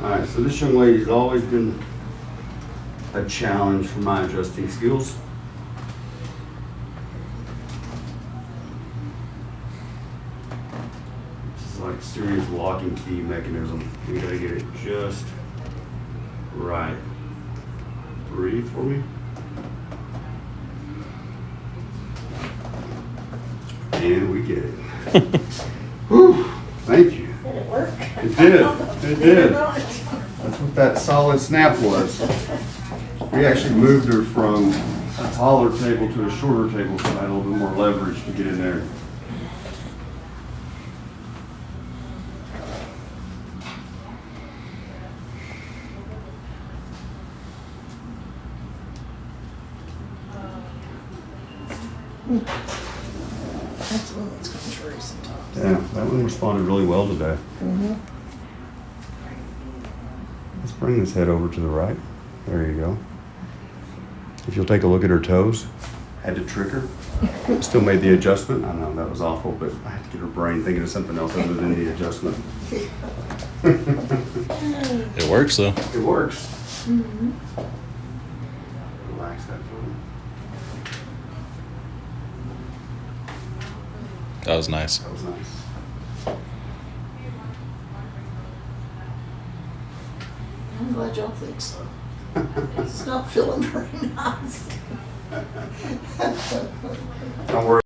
Alright, so this young lady's always been a challenge for my adjusting skills. This is like serious locking key mechanism. We gotta get it just right. Breathe for me. And we get it. Whew, thank you. Did it work? It did. It did. That's what that solid snap was. We actually moved her from a taller table to a shorter table, so I had a little bit more leverage to get in there. That's the one that's contrary sometimes. Yeah, that one responded really well today. Mm-hmm. Let's bring this head over to the right. There you go. If you'll take a look at her toes, had to trick her. Still made the adjustment. I know that was awful, but I had to get her brain thinking of something else other than the adjustment. It works though. It works. Mm-hmm. Relax that for me. That was nice. That was nice. I'm glad y'all think so. It's not feeling very nice. Don't worry.